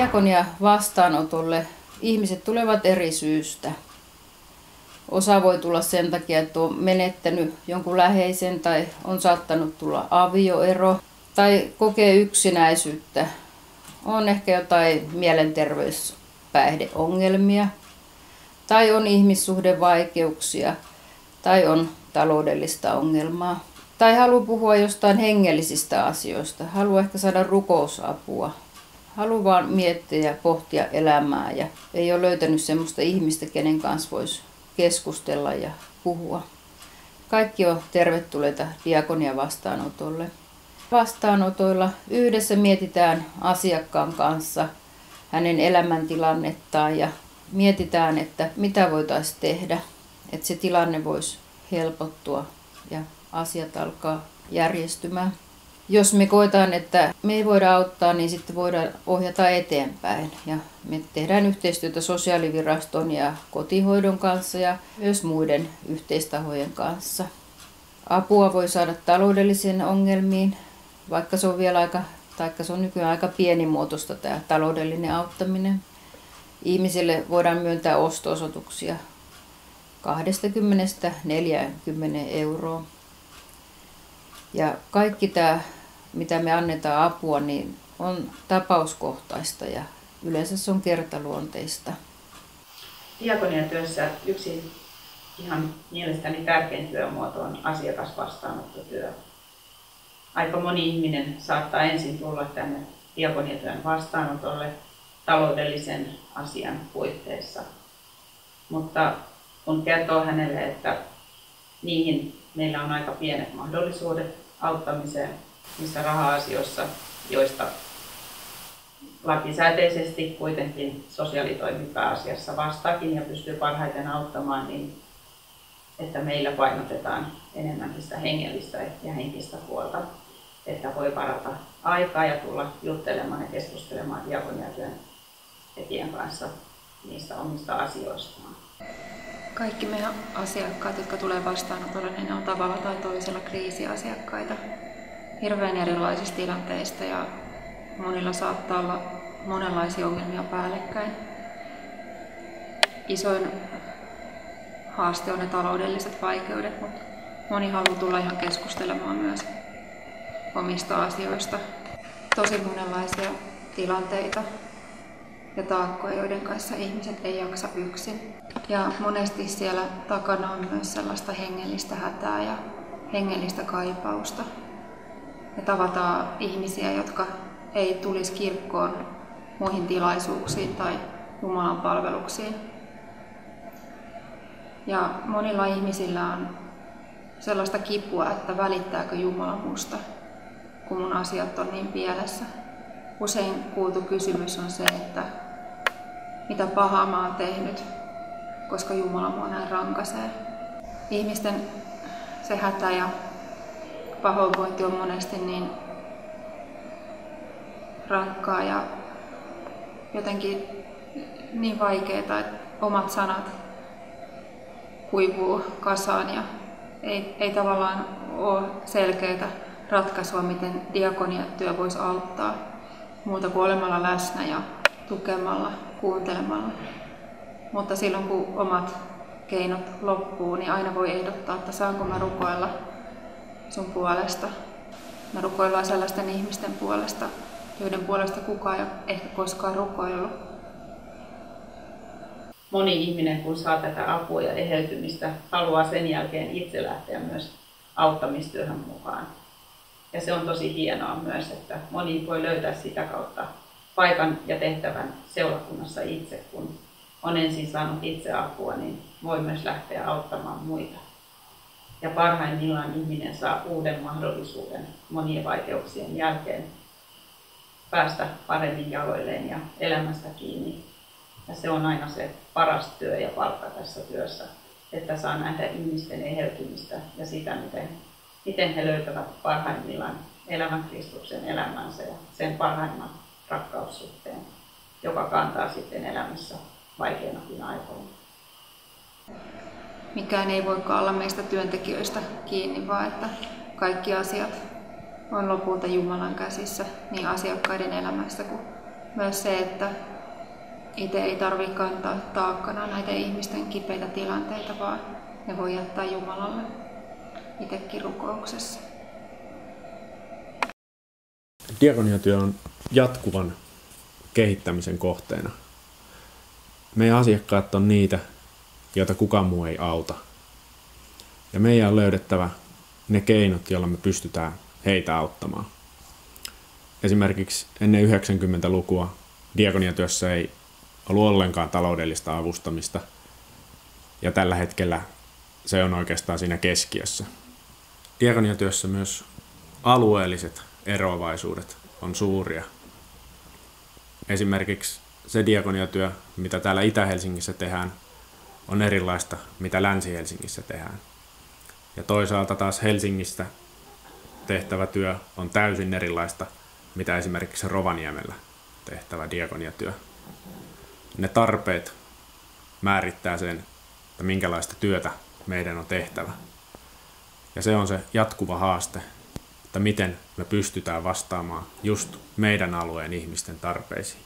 Diakonia vastaanotolle ihmiset tulevat eri syystä. Osa voi tulla sen takia, että on menettänyt jonkun läheisen tai on saattanut tulla avioero tai kokee yksinäisyyttä. On ehkä jotain mielenterveyspäihdeongelmia tai on ihmissuhdevaikeuksia tai on taloudellista ongelmaa. Tai haluaa puhua jostain hengellisistä asioista, haluaa ehkä saada rukousapua. Haluaa vaan miettiä ja pohtia elämää ja ei ole löytänyt semmoista ihmistä, kenen kanssa voisi keskustella ja puhua. Kaikki on tervetulleita diakonia vastaanotolle. Vastaanotoilla yhdessä mietitään asiakkaan kanssa hänen elämäntilannettaan ja mietitään, että mitä voitaisiin tehdä, että se tilanne voisi helpottua ja asiat alkaa järjestymään. Jos me koetaan, että me ei voida auttaa, niin sitten voidaan ohjata eteenpäin. Ja me tehdään yhteistyötä sosiaaliviraston ja kotihoidon kanssa ja myös muiden yhteistahojen kanssa. Apua voi saada taloudellisiin ongelmiin, vaikka se on se on nykyään aika pienimuotoista tämä taloudellinen auttaminen. Ihmisille voidaan myöntää osto-osoituksia 20–40 euroa. Ja kaikki tämä, mitä me annetaan apua, niin on tapauskohtaista ja yleensä se on kertaluonteista. Diakoniatyössä yksi ihan mielestäni tärkein työmuoto on asiakasvastaanottotyö. Aika moni ihminen saattaa ensin tulla tänne diakoniatyön vastaanotolle taloudellisen asian puitteissa. Mutta kun kertoo hänelle, että niihin meillä on aika pienet mahdollisuudet auttamiseen niissä raha-asioissa, joista lakisääteisesti kuitenkin sosiaalitoimi pääasiassa vastaakin ja pystyy parhaiten auttamaan, niin että meillä painotetaan enemmänkin sitä hengellistä ja henkistä puolta, että voi varata aikaa ja tulla juttelemaan ja keskustelemaan diakoniatyön tekijän kanssa niistä omista asioistaan. Kaikki meidän asiakkaat, jotka tulee vastaanotolle, niin ne on tavalla tai toisella kriisiasiakkaita hirveän erilaisista tilanteista ja monilla saattaa olla monenlaisia ongelmia päällekkäin. Isoin haaste on ne taloudelliset vaikeudet, mutta moni haluaa tulla ihan keskustelemaan myös omista asioista. Tosi monenlaisia tilanteita ja taakkoja, joiden kanssa ihmiset ei jaksa yksin. Ja monesti siellä takana on myös sellaista hengellistä hätää ja hengellistä kaipausta. Me tavataan ihmisiä, jotka ei tulisi kirkkoon muihin tilaisuuksiin tai Jumalan palveluksiin. Ja monilla ihmisillä on sellaista kipua, että välittääkö Jumala musta, kun mun asiat on niin pielessä. Usein kuultu kysymys on se, että mitä pahaa mä oon tehnyt, koska Jumala mua näin rankaisee. Ihmisten se hätä ja pahoinvointi on monesti niin rankkaa ja jotenkin niin vaikeaa, että omat sanat kuivuu kasaan ja ei tavallaan ole selkeää ratkaisua, miten diakoniatyö voisi auttaa muuta kuin olemalla läsnä ja tukemalla, kuuntelemalla. Mutta silloin kun omat keinot loppuu, niin aina voi ehdottaa, että saanko mä rukoilla sun puolesta. Me rukoillaan sellaisten ihmisten puolesta, joiden puolesta kukaan ei ole ehkä koskaan rukoillut. Moni ihminen, kun saa tätä apua ja eheytymistä, haluaa sen jälkeen itse lähteä myös auttamistyöhön mukaan. Ja se on tosi hienoa myös, että moni voi löytää sitä kautta paikan ja tehtävän seurakunnassa itse, kun on ensin saanut itse apua, niin voi myös lähteä auttamaan muita. Ja parhaimmillaan ihminen saa uuden mahdollisuuden monien vaikeuksien jälkeen päästä paremmin jaloilleen ja elämästä kiinni. Ja se on aina se paras työ ja palkka tässä työssä, että saa nähdä ihmisten eheytymistä ja sitä, miten he löytävät parhaimmillaan elämän Kristuksen elämänsä ja sen parhaimman rakkaussuhteen, joka kantaa sitten elämässä vaikeinakin aikoina. Mikään ei voikaan olla meistä työntekijöistä kiinni, vaan että kaikki asiat on lopulta Jumalan käsissä niin asiakkaiden elämässä kuin Myös se, että itse ei tarvitse kantaa taakkana näitä ihmisten kipeitä tilanteita, vaan ne voi jättää Jumalalle itsekin rukouksessa. Diakoniatyö on jatkuvan kehittämisen kohteena. Meidän asiakkaat on niitä, joita kukaan muu ei auta. Ja meidän on löydettävä ne keinot, joilla me pystytään heitä auttamaan. Esimerkiksi ennen 90-lukua diakoniatyössä ei ollut ollenkaan taloudellista avustamista, ja tällä hetkellä se on oikeastaan siinä keskiössä. Diakoniatyössä myös alueelliset eroavaisuudet on suuria. Esimerkiksi se diakoniatyö, mitä täällä Itä-Helsingissä tehdään, on erilaista, mitä Länsi-Helsingissä tehdään. Ja toisaalta taas Helsingistä tehtävä työ on täysin erilaista, mitä esimerkiksi Rovaniemellä tehtävä diakoniatyö. Ne tarpeet määrittää sen, että minkälaista työtä meidän on tehtävä. Ja se on se jatkuva haaste, että miten me pystytään vastaamaan just meidän alueen ihmisten tarpeisiin.